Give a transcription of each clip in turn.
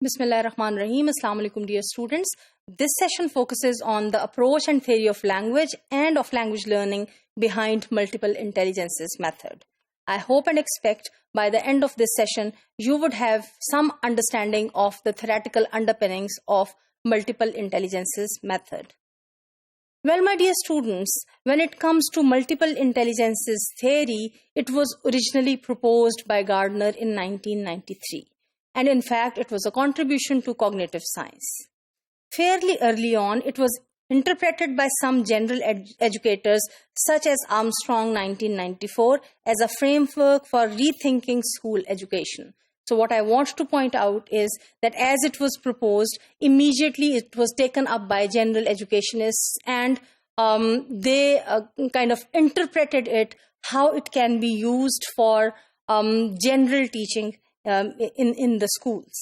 Bismillahirrahmanirrahim. Assalamu alaikum, dear students. This session focuses on the approach and theory of language and of language learning behind multiple intelligences method. I hope and expect by the end of this session, you would have some understanding of the theoretical underpinnings of multiple intelligences method. Well, my dear students, when it comes to multiple intelligences theory, it was originally proposed by Gardner in 1993. And in fact, it was a contribution to cognitive science. Fairly early on, it was interpreted by some general educators such as Armstrong 1994 as a framework for rethinking school education. So what I want to point out is that as it was proposed, immediately it was taken up by general educationists and they kind of interpreted it how it can be used for general teaching in the schools.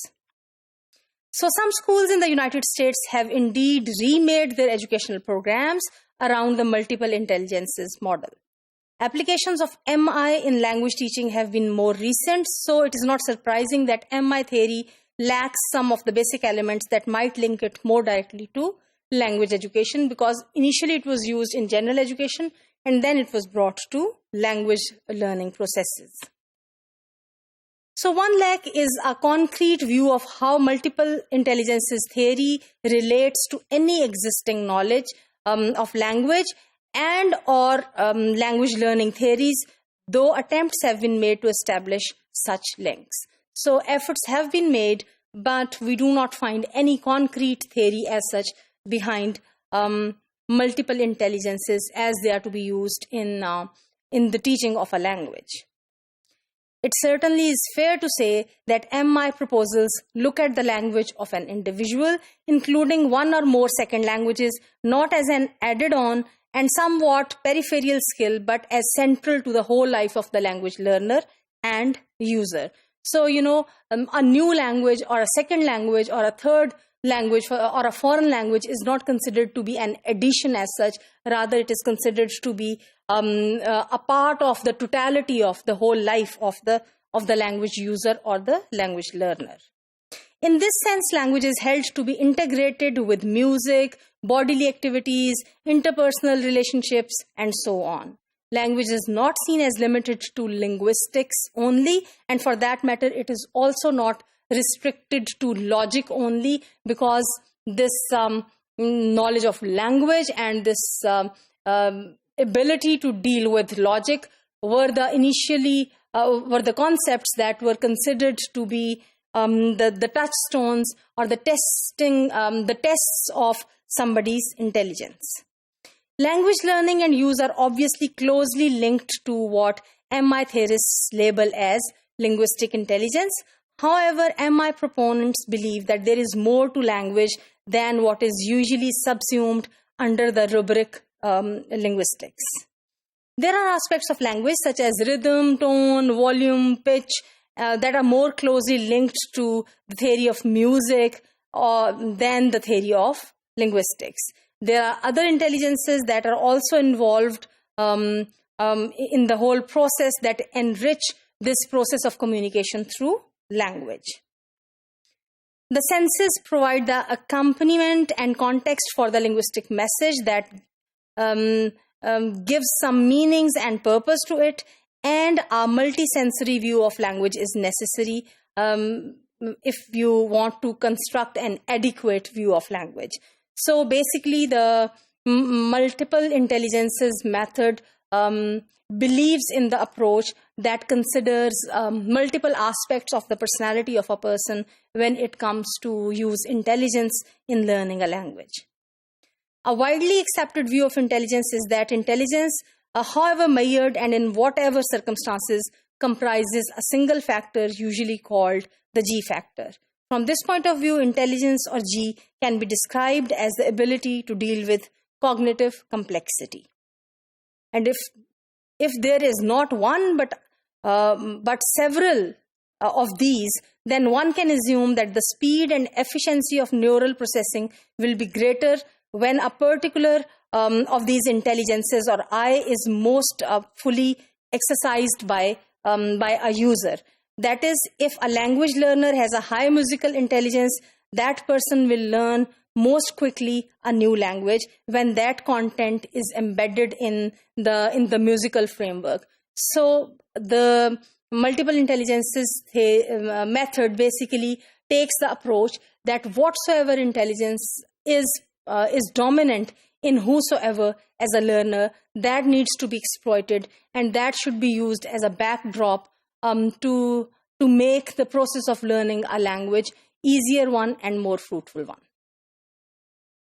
So some schools in the United States have indeed remade their educational programs around the multiple intelligences model. Applications of MI in language teaching have been more recent, so it is not surprising that MI theory lacks some of the basic elements that might link it more directly to language education, because initially it was used in general education and then it was brought to language learning processes. So one lack is a concrete view of how multiple intelligences theory relates to any existing knowledge of language and or language learning theories, though attempts have been made to establish such links. So efforts have been made, but we do not find any concrete theory as such behind multiple intelligences as they are to be used in the teaching of a language. It certainly is fair to say that MI proposals look at the language of an individual, including one or more second languages, not as an added-on and somewhat peripheral skill, but as central to the whole life of the language learner and user. So, a new language or a second language or a third language or a foreign language is not considered to be an addition as such. Rather, it is considered to be a part of the totality of the whole life of the language user or the language learner. In this sense, language is held to be integrated with music, bodily activities, interpersonal relationships, and so on. Language is not seen as limited to linguistics only, and for that matter, it is also not restricted to logic only, because this knowledge of language and this ability to deal with logic were the concepts that were considered to be the touchstones or the tests of somebody's intelligence. Language learning and use are obviously closely linked to what MI theorists label as linguistic intelligence. However, MI proponents believe that there is more to language than what is usually subsumed under the rubric linguistics. There are aspects of language such as rhythm, tone, volume, pitch that are more closely linked to the theory of music than the theory of linguistics. There are other intelligences that are also involved in the whole process that enrich this process of communication through language. The senses provide the accompaniment and context for the linguistic message that gives some meanings and purpose to it, and a multisensory view of language is necessary if you want to construct an adequate view of language. So basically, the multiple intelligences method believes in the approach that considers multiple aspects of the personality of a person when it comes to use intelligence in learning a language. A widely accepted view of intelligence is that intelligence, however measured and in whatever circumstances, comprises a single factor usually called the G factor. From this point of view, intelligence or G can be described as the ability to deal with cognitive complexity. And if there is not one but several of these, then one can assume that the speed and efficiency of neural processing will be greater when a particular of these intelligences or I is most fully exercised by a user. That is, if a language learner has a high musical intelligence, that person will learn most quickly a new language when that content is embedded in the musical framework. So the multiple intelligences method basically takes the approach that whatsoever intelligence is dominant in whosoever as a learner, that needs to be exploited, and that should be used as a backdrop to make the process of learning a language easier one and more fruitful one.